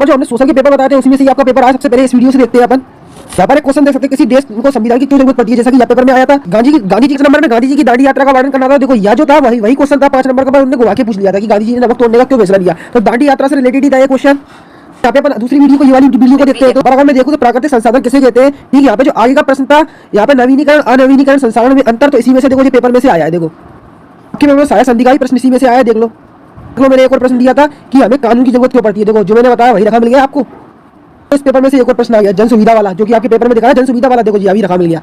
पर जो हमने सोशल के पेपर बताए थे उसी में से आपका पेपर आया। सबसे पहले इस वीडियो से देखते हैं अपन। यहाँ पर एक क्वेश्चन देख सकते हैं, किसी देश को संविधान की क्यों जरूरत पड़ती है, जैसा कि यहाँ पेपर में आया था। गांधी जी के नंबर में गांधी जी की दांडी यात्रा का वर्णन करना था। देखो यह जो था वही क्वेश्चन था 5 नंबर का, उन्होंने घुमा के पूछ लिया था कि गांधी जी ने नमक तोड़ने का क्यों फैसला लिया। तो दांडी यात्रा से रिलेटेड ही था ये क्वेश्चन। यहाँ पे अपन दूसरी वीडियो को, ये वाली वीडियो को देखते हैं। तो अगर मैं देखूं तो प्राकृतिक संसाधन किसे कहते हैं, ठीक है। यहाँ पे जो आगे का प्रश्न था, यहाँ पे नवीनीकरण अनवीनीकरण संसाधन में अंतर, तो इसी में से देखो ये पेपर में से आया है। देखो कि मैं सहायक संधि का ही प्रश्न इसी में से आया है। देख लो मैंने एक और प्रश्न दिया था कि हमें कानून की जरूरत क्यों पड़ती है। देखो जो मैंने बताया वही रखा मिल गया आपको। इस पेपर में से एक और प्रश्न आ गया जन सुविधा वाला, जो कि आपके पेपर में दिखा है जन सुविधा वाला। देखो जी अभी रखा मिल गया।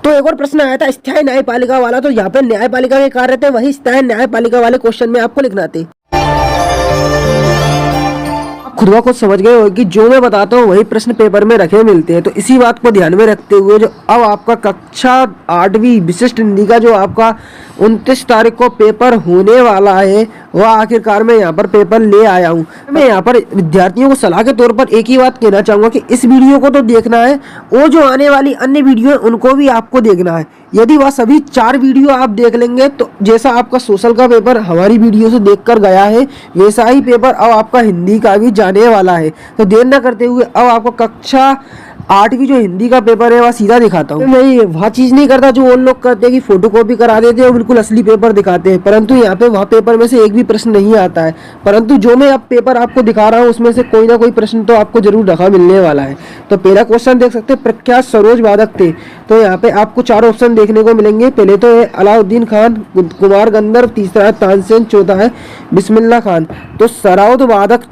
तो एक और प्रश्न आया था स्थायी न्यायपालिका वाला। तो यहाँ पे न्यायपालिका के कार्य थे, वही स्थायी न्यायपालिका वाले क्वेश्चन में आपको लिखना थे। खुद ब खुद समझ गए हो कि जो मैं बताता हूँ वही प्रश्न पेपर में रखे मिलते हैं। तो इसी बात को ध्यान में रखते हुए जो अब आपका कक्षा 8वीं विशिष्ट हिंदी का जो आपका 29 तारीख को पेपर होने वाला है, वह आखिरकार मैं यहाँ पर पेपर ले आया हूँ। मैं यहाँ पर विद्यार्थियों को सलाह के तौर पर एक ही बात कहना चाहूँगा कि इस वीडियो को तो देखना है, वो जो आने वाली अन्य वीडियो है उनको भी आपको देखना है। यदि वह सभी 4 वीडियो आप देख लेंगे तो जैसा आपका सोशल का पेपर हमारी वीडियो से देखकर गया है, वैसा ही पेपर अब आपका हिंदी का भी जाने वाला है। तो देर न करते हुए अब आपको कक्षा 8वीं जो हिंदी का पेपर है वह सीधा दिखाता हूँ। मैं वह चीज़ नहीं करता जो वो लोग करते हैं कि फोटोकॉपी करा देते हैं और बिल्कुल असली पेपर दिखाते हैं, परंतु यहाँ पे वह पेपर में से एक भी प्रश्न नहीं आता है। परंतु जो मैं अब पेपर आपको दिखा रहा हूँ उसमें से कोई ना कोई प्रश्न तो आपको जरूर रखा मिलने वाला है। तो पहला क्वेश्चन देख सकते हैं, प्रख्यात सरोज वादक थे। तो यहाँ पे आपको 4 ऑप्शन देखने को मिलेंगे। पहले तो है अलाउद्दीन खान, कुमार गंधर्व, तीसरा है तानसेन, चौथा है बिस्मिल्लाह खान। तो सरोद वादक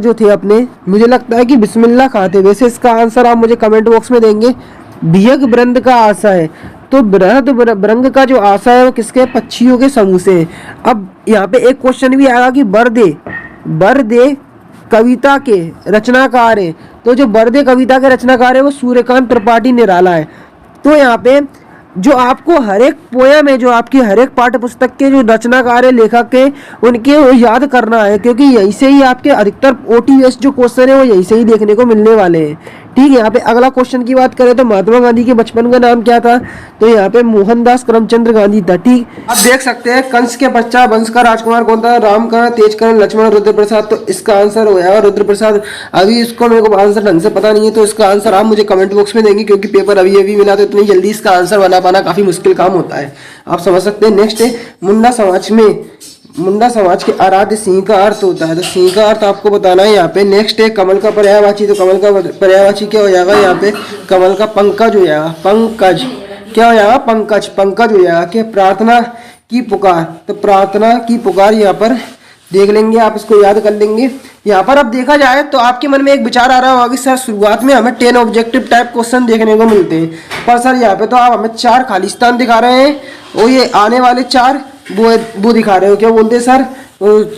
जो थे अपने, मुझे लगता है कि बिस्मिल्लाह खान थे। वैसे इसका आंसर आप मुझे कमेंट बॉक्स में देंगे। बियग ब्रंद का आशा है, तो बृहद ब्रंग का जो आशा है वो किसके, पक्षियों के समूह से है। अब यहाँ पे एक क्वेश्चन भी आएगा कि बरदे कविता के रचनाकार है। तो जो बरदे कविता के रचनाकार है वो सूर्यकांत त्रिपाठी निराला है। तो यहाँ पे जो आपको हर एक पोयम है, जो आपकी हर एक पाठ्य पुस्तक के जो रचनाकार है, लेखक के, उनके वो याद करना है, क्योंकि यहीं से ही आपके अधिकतर OTS जो क्वेश्चन है वो यहीं से ही देखने को मिलने वाले हैं। ठीक है। यहाँ पे अगला क्वेश्चन की बात करें तो महात्मा गांधी के बचपन का नाम क्या था। तो यहाँ पे मोहनदास करमचंद गांधी था। ठीक, आप देख सकते हैं कंस के बच्चा वंश का राजकुमार कौन था, रामकर्ण, तेजकर्ण, लक्ष्मण, रुद्र प्रसाद। तो इसका आंसर हो जाएगा रुद्र प्रसाद। अभी इसको मेरे को आंसर ढंग से पता नहीं है, तो इसका आंसर आप मुझे कमेंट बॉक्स में देंगे, क्योंकि पेपर अभी मिला तो इतनी जल्दी इसका आंसर बना पाना काफी मुश्किल काम होता है, आप समझ सकते हैं। नेक्स्ट है मुंडा समाज के आराध्य सिंह का अर्थ होता है। तो सिंह का अर्थ आपको बताना है यहाँ पे। नेक्स्ट है कमल का पर्यायवाची। तो कमल का पर्यायवाची क्या हो जाएगा, यहाँ पे कमल का पंकज हो जाएगा। पंकज क्या हो जाएगा, पंकज हो जाएगा। कि प्रार्थना की पुकार, तो प्रार्थना की पुकार यहाँ पर देख लेंगे, आप इसको याद कर लेंगे। यहाँ पर अब देखा जाए तो आपके मन में एक विचार आ रहा होगा कि सर शुरुआत में हमें 10 ऑब्जेक्टिव टाइप क्वेश्चन देखने को मिलते हैं, पर सर यहाँ पे तो आप हमें 4 खालिस्तान दिखा रहे हैं और ये आने वाले 4 वो दिखा रहे हो। क्या बोलते हैं sir,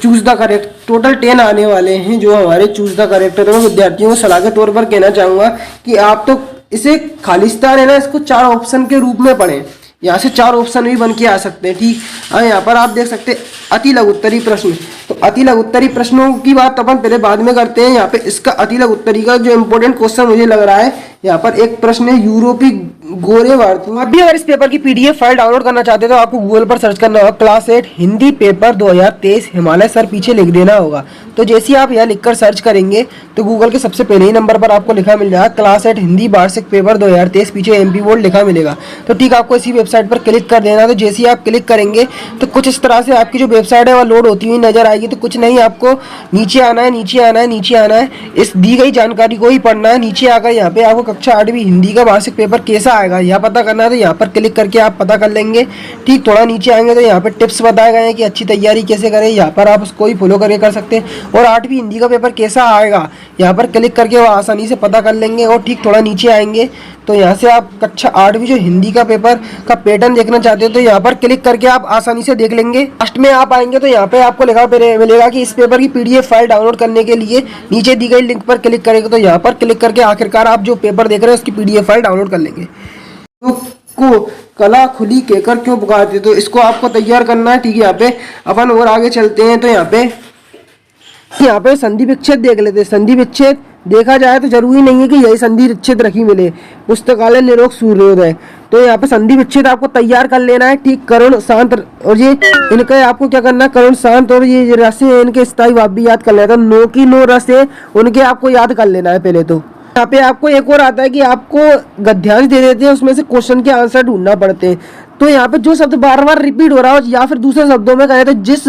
choose the correct. Total 10 आने वाले हैं जो हमारे चूज द करेक्ट है। तो मैं विद्यार्थियों को सलाह के तौर पर कहना चाहूँगा कि आप तो इसे खालिस्तान है ना, इसको 4 ऑप्शन के रूप में पढ़ें। यहाँ से 4 ऑप्शन भी बन के आ सकते हैं। ठीक, यहाँ पर आप देख सकते हैं अति लघुत्तरी प्रश्न। तो अति लघुत्तरी प्रश्नों की बात अपन पहले बाद में करते हैं। यहाँ पे इसका अति लघुत्तरी का जो इंपॉर्टेंट क्वेश्चन मुझे लग रहा है, यहाँ पर एक प्रश्न है यूरोपीय गोरे वार्तु। आप भी अगर इस पेपर की PDF फाइल डाउनलोड करना चाहते हैं तो आपको गूगल पर सर्च करना होगा class 8 Hindi paper 2023 Himalaya sir, पीछे लिख देना होगा। तो जैसे ही आप यहाँ लिखकर सर्च करेंगे तो गूगल के सबसे पहले ही नंबर पर आपको लिखा मिल जाएगा क्लास 8 हिंदी वार्षिक पेपर 2023, पीछे MP बोर्ड लिखा मिलेगा। तो ठीक, आपको इसी वेबसाइट पर क्लिक कर देना। तो जैसे ही आप क्लिक करेंगे तो कुछ इस तरह से आपकी जो वेबसाइट है वह लोड होती हुई नजर आएगी। तो कुछ नहीं, आपको नीचे आना है, इस दी गई जानकारी को ही पढ़ना है। नीचे आकर यहाँ पे आपको कक्षा 8वीं हिंदी का वार्षिक पेपर कैसा आएगा यह पता करना है। तो यहाँ पर क्लिक करके आप पता कर लेंगे। ठीक, थोड़ा नीचे आएंगे तो यहाँ पे टिप्स बताए गए हैं कि अच्छी तैयारी कैसे करें, यहाँ पर आप उसको ही फॉलो करके कर सकते हैं। और 8वीं हिंदी का पेपर कैसा आएगा यहाँ पर क्लिक करके वो आसानी से पता कर लेंगे। और ठीक, थोड़ा नीचे आएंगे तो यहाँ से आप कक्षा 8वीं जो हिंदी का पेपर का पैटर्न देखना चाहते हो तो यहाँ पर क्लिक करके आप आसानी से देख लेंगे। लास्ट में आप आएंगे तो यहाँ पे आपको लिखा मिलेगा कि इस पेपर की PDF फाइल डाउनलोड करने के लिए नीचे दी गई लिंक पर क्लिक करेंगे। तो यहाँ पर क्लिक करके आखिरकार आप जो पेपर देख रहे हैं उसकी PDF फाइल डाउनलोड कर लेंगे। तो को कला खुली कहकर क्यों पुकारते, तो इसको आपको तैयार करना है। ठीक है, यहाँ पे अपन और आगे चलते हैं। तो यहाँ पे संधि विच्छेद देख लेते हैं। संधि विच्छेद देखा जाए तो जरूरी नहीं है कि यही संधि विच्छेद रखी मिले। पुस्तकालय निरोग सूर्योदय, तो यहाँ पे संधि विच्छेद आपको तैयार कर लेना है, ठीक। करुण शांत, और ये इनका आपको क्या करना है, करुण शांत, और ये रस है इनके स्थायी भाव भी याद कर लेना है। तो नो की नो रस है उनके आपको याद कर लेना है पहले। तो यहाँ पे आपको एक और आता है कि आपको गद्यांश दे देते हैं, उसमें से क्वेश्चन के आंसर ढूंढना पड़ते हैं। तो यहाँ पे जो शब्द बार बार रिपीट हो रहा हो, या फिर दूसरे शब्दों में कहें तो जिस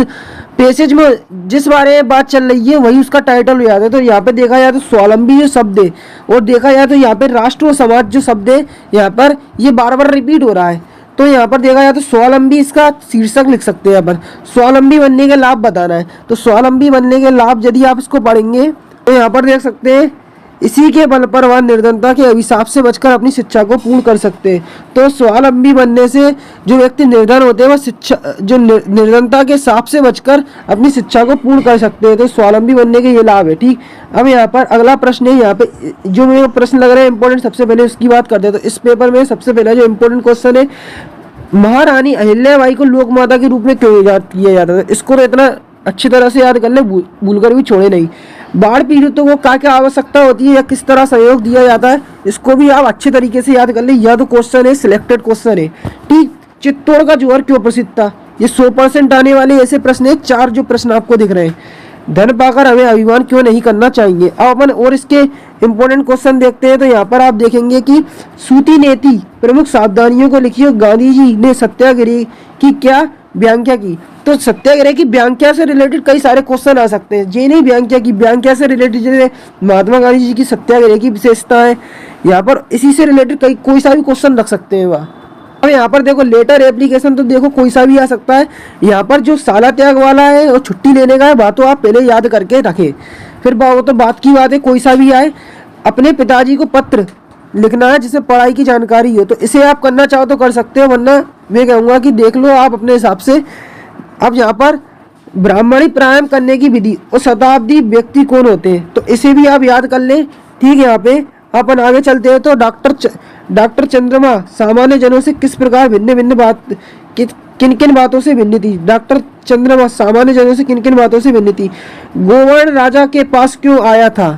पैसेज में जिस बारे में बात चल रही है वही उसका टाइटल हो जाता है। तो यहाँ पे देखा जाए तो स्वावलंबी जो शब्द है, और देखा जाए तो यहाँ पे राष्ट्र और समाज जो शब्द है, यहाँ पर ये बार बार रिपीट हो रहा है। तो यहाँ पर देखा जाए तो स्वावलंबी इसका शीर्षक लिख सकते हैं। यहाँ पर स्वावलंबी बनने के लाभ बताना है। तो स्वावलंबी बनने के लाभ यदि आप इसको पढ़ेंगे तो यहाँ पर देख सकते हैं, इसी के बल पर वह निर्धनता के अभिशाप से बचकर अपनी शिक्षा को पूर्ण कर सकते हैं। तो स्वावलंबी बनने से जो व्यक्ति निर्धन होते हैं वह शिक्षा जो निर्धनता के शाप से बचकर अपनी शिक्षा को पूर्ण कर सकते हैं। तो स्वावलंबी बनने के ये लाभ है, ठीक। अब यहाँ पर अगला प्रश्न है, यहाँ पे जो मेरे प्रश्न लग रहे हैं इंपॉर्टेंट, सबसे पहले उसकी बात करते हैं। तो इस पेपर में सबसे पहला जो इम्पोर्टेंट क्वेश्चन है, महारानी अहिल्याबाई को लोक माता के रूप में क्यों याद किया जाता था। इसको तो इतना अच्छी तरह से याद कर ले, भूलकर भी छोड़े नहीं। बाढ़ पीड़ितों को क्या क्या आवश्यकता होती है या किस तरह सहयोग दिया जाता है, इसको भी आप अच्छे तरीके से याद कर ले। यह तो क्वेश्चन है, सिलेक्टेड क्वेश्चन है, ठीक। चित्तौड़ का ज्वार क्यों प्रसिद्ध था, ये 100% आने वाले ऐसे प्रश्न है। 4 जो प्रश्न आपको दिख रहे हैं। धन पाकर हमें अभिमान क्यों नहीं करना चाहिए। अब अपन और इसके इंपॉर्टेंट क्वेश्चन देखते हैं। तो यहाँ पर आप देखेंगे कि सूती नीति प्रमुख सावधानियों को लिखिए, गांधी जी ने सत्याग्रह की क्या व्याख्या की। तो सत्याग्रह की व्याख्या से रिलेटेड कई सारे क्वेश्चन आ सकते हैं। ये नहीं व्याख्या की, व्याख्या से रिलेटेड जैसे महात्मा गांधी जी की सत्याग्रह की विशेषताएं, यहाँ पर इसी से रिलेटेड कोई सा भी क्वेश्चन रख सकते हैं वह। अब यहाँ पर देखो लेटर एप्लीकेशन, तो देखो कोई सा भी आ सकता है। यहाँ पर जो साला त्याग वाला है और छुट्टी लेने का है, वह तो आप पहले याद करके रखें। फिर वो तो बात की बात है, कोई सा भी आए। अपने पिताजी को पत्र लिखना है जिसमें पढ़ाई की जानकारी हो, तो इसे आप करना चाहो तो कर सकते हो, वरना मैं कहूँगा कि देख लो आप अपने हिसाब से। अब यहाँ पर ब्राह्मणी प्राणायाम करने की विधि और शताब्दी व्यक्ति कौन होते हैं, तो इसे भी आप याद कर लें, ठीक। यहाँ पे अपन आगे चलते हैं। तो डॉक्टर चंद्रमा सामान्य जनों से किस प्रकार किन किन बातों से भिन्न थी। डॉक्टर चंद्रमा सामान्य जनों से किन किन बातों से भिन्न थी। गोवर्ण राजा के पास क्यों आया था,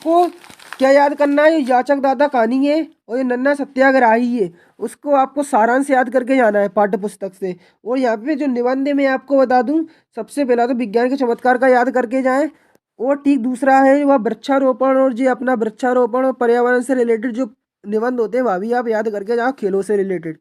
को क्या याद करना है। याचक दादा कहानी है और ये नन्ना सत्याग्रही है, उसको आपको सारांश याद करके जाना है पाठ्य पुस्तक से। और यहाँ पे जो निबंध है मैं आपको बता दूं, सबसे पहला तो विज्ञान के चमत्कार का याद करके जाएं, और ठीक दूसरा है वह वृक्षारोपण, और जो अपना वृक्षारोपण और पर्यावरण से रिलेटेड जो निबंध होते हैं वह भी आप याद करके जाओ, खेलों से रिलेटेड।